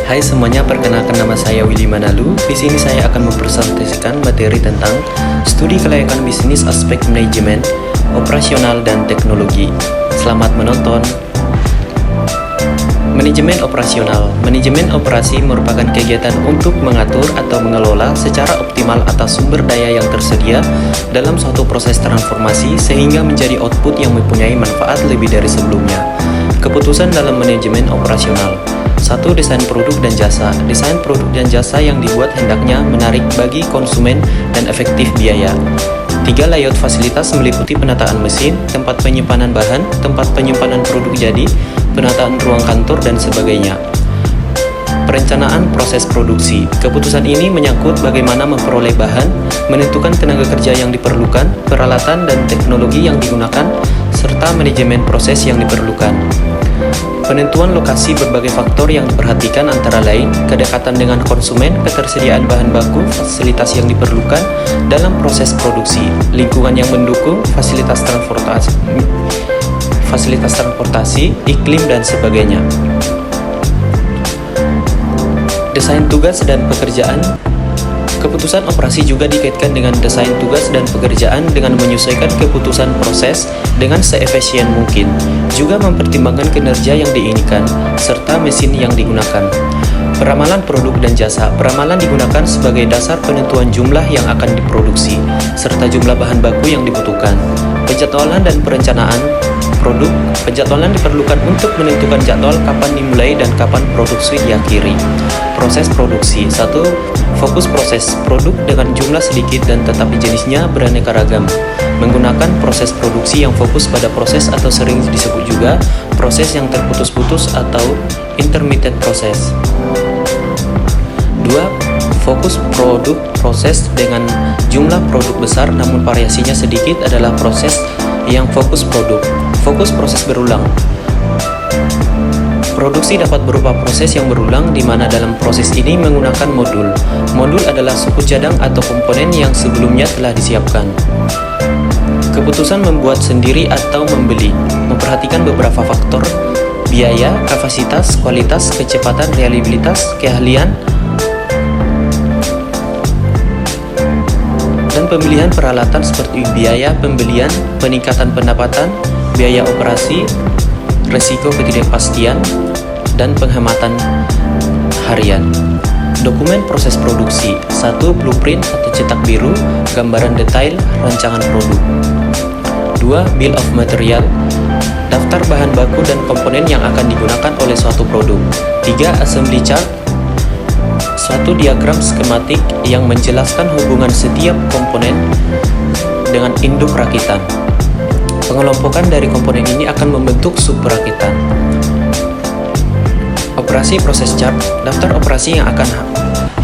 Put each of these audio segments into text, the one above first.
Hai semuanya, perkenalkan nama saya Willy Manalu. Di sini saya akan mempresentasikan materi tentang studi kelayakan bisnis aspek manajemen, operasional, dan teknologi. Selamat menonton. Manajemen operasional. Manajemen operasi merupakan kegiatan untuk mengatur atau mengelola secara optimal atas sumber daya yang tersedia dalam suatu proses transformasi sehingga menjadi output yang mempunyai manfaat lebih dari sebelumnya. Keputusan dalam manajemen operasional. 1. Desain produk dan jasa. Desain produk dan jasa yang dibuat hendaknya menarik bagi konsumen dan efektif biaya. 3. Layout fasilitas meliputi penataan mesin, tempat penyimpanan bahan, tempat penyimpanan produk jadi, penataan ruang kantor, dan sebagainya. Perencanaan proses produksi. Keputusan ini menyangkut bagaimana memperoleh bahan, menentukan tenaga kerja yang diperlukan, peralatan dan teknologi yang digunakan, serta manajemen proses yang diperlukan. Penentuan lokasi. Berbagai faktor yang diperhatikan antara lain kedekatan dengan konsumen, ketersediaan bahan baku, fasilitas yang diperlukan dalam proses produksi, lingkungan yang mendukung, fasilitas transportasi, iklim, dan sebagainya. Desain tugas dan pekerjaan. Keputusan operasi juga dikaitkan dengan desain tugas dan pekerjaan dengan menyesuaikan keputusan proses dengan seefisien mungkin, juga mempertimbangkan kinerja yang diinginkan, serta mesin yang digunakan. Peramalan produk dan jasa. Peramalan digunakan sebagai dasar penentuan jumlah yang akan diproduksi, serta jumlah bahan baku yang dibutuhkan. Penjadwalan dan perencanaan produk. Penjadwalan diperlukan untuk menentukan jadwal kapan dimulai dan kapan produksi diakhiri. Proses produksi. 1. Fokus proses produk dengan jumlah sedikit dan tetapi jenisnya beraneka ragam. Menggunakan proses produksi yang fokus pada proses atau sering disebut juga proses yang terputus-putus atau intermittent process. 2. Fokus produk. Proses dengan jumlah produk besar namun variasinya sedikit adalah proses yang fokus produk. Fokus proses berulang. Produksi dapat berupa proses yang berulang di mana dalam proses ini menggunakan modul. Modul adalah suku cadang atau komponen yang sebelumnya telah disiapkan. Keputusan membuat sendiri atau membeli. Memperhatikan beberapa faktor: biaya, kapasitas, kualitas, kecepatan, reliabilitas, keahlian, dan pemilihan peralatan seperti biaya pembelian, peningkatan pendapatan, biaya operasi, resiko ketidakpastian, dan penghematan harian. Dokumen proses produksi. 1. Blueprint atau cetak biru, gambaran detail rancangan produk. 2. Bill of material, daftar bahan baku dan komponen yang akan digunakan oleh suatu produk. 3. Assembly chart, suatu diagram skematik yang menjelaskan hubungan setiap komponen dengan induk rakitan. Pengelompokan dari komponen ini akan membentuk sub-perakitan. Operasi proses chart, daftar operasi yang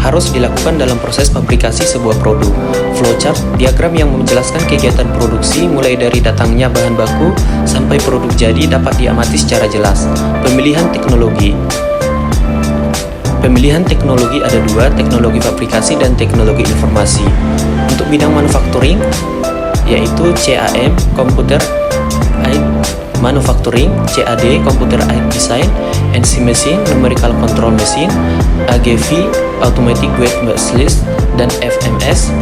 harus dilakukan dalam proses fabrikasi sebuah produk. Flowchart, diagram yang menjelaskan kegiatan produksi mulai dari datangnya bahan baku sampai produk jadi dapat diamati secara jelas. Pemilihan teknologi. Pemilihan teknologi ada dua, teknologi fabrikasi dan teknologi informasi. Untuk bidang manufacturing, yaitu CAM, Computer Aided Manufacturing, CAD, Computer Aided Design, NC Machine, Numerical Control Machine, AGV, Automatic Weight List, dan FMS,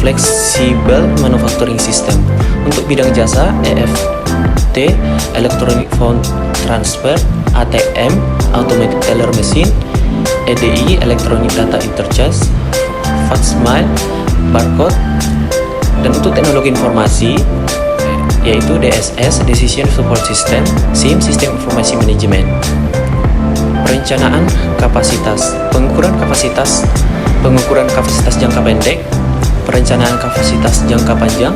Flexible Manufacturing System. Untuk bidang jasa, EFT, Electronic Fund Transfer, ATM, Automatic Teller Machine, EDI, Electronic Data Interchange, FATSMile, Barcode. Dan untuk teknologi informasi, yaitu DSS, Decision Support System, SIM, Sistem Informasi Manajemen. Perencanaan kapasitas. Pengukuran kapasitas jangka pendek, perencanaan kapasitas jangka panjang,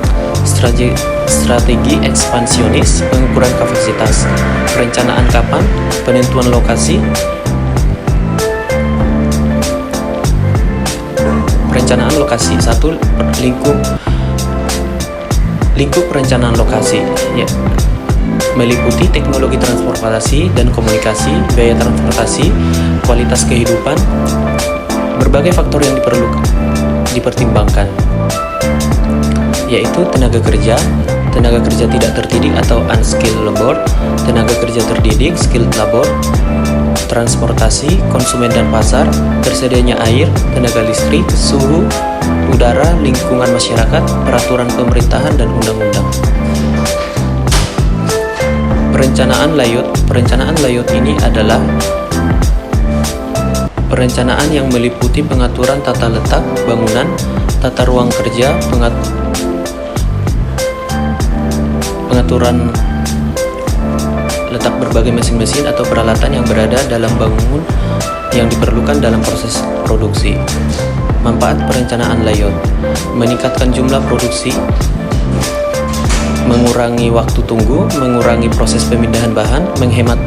strategi ekspansionis, pengukuran kapasitas, perencanaan kapan, penentuan lokasi, perencanaan lokasi. 1. Lingkup perencanaan lokasi, meliputi teknologi transportasi dan komunikasi, biaya transportasi, kualitas kehidupan, berbagai faktor yang dipertimbangkan, yaitu tenaga kerja tidak terdidik atau unskilled labor, tenaga kerja terdidik skilled labor, transportasi, konsumen dan pasar, tersedianya air, tenaga listrik, suhu, udara, lingkungan masyarakat, peraturan pemerintahan, dan undang-undang. Perencanaan layout. Perencanaan layout ini adalah perencanaan yang meliputi pengaturan tata letak bangunan, tata ruang kerja, pengaturan letak berbagai mesin-mesin atau peralatan yang berada dalam bangunan yang diperlukan dalam proses produksi. Manfaat perencanaan layout: meningkatkan jumlah produksi, mengurangi waktu tunggu, mengurangi proses pemindahan bahan, menghemat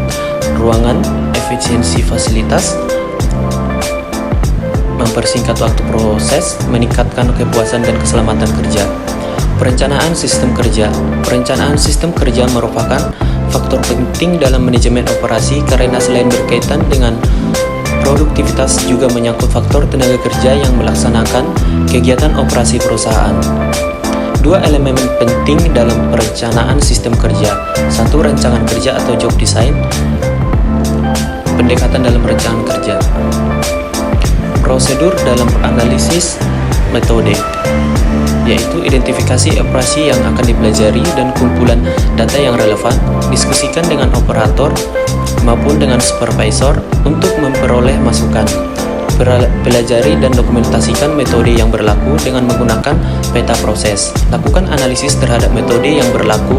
ruangan, efisiensi fasilitas, mempersingkat waktu proses, meningkatkan kepuasan dan keselamatan kerja. Perencanaan sistem kerja. Perencanaan sistem kerja merupakan faktor penting dalam manajemen operasi karena selain berkaitan dengan produktivitas juga menyangkut faktor tenaga kerja yang melaksanakan kegiatan operasi perusahaan. Dua elemen penting dalam perencanaan sistem kerja. Satu, rancangan kerja atau job design. Pendekatan dalam perencanaan kerja. Prosedur dalam analisis metode, yaitu identifikasi operasi yang akan dipelajari dan kumpulan data yang relevan, diskusikan dengan operator maupun dengan supervisor untuk memperoleh masukan. Pelajari dan dokumentasikan metode yang berlaku dengan menggunakan peta proses. Lakukan analisis terhadap metode yang berlaku.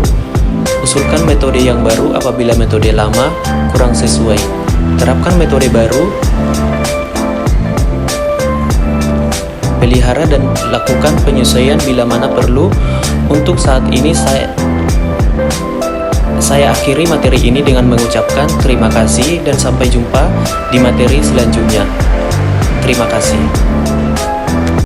Usulkan metode yang baru apabila metode lama kurang sesuai. Terapkan metode baru. Pelihara dan lakukan penyesuaian bila mana perlu. Untuk saat ini saya akhiri materi ini dengan mengucapkan terima kasih dan sampai jumpa di materi selanjutnya. Terima kasih.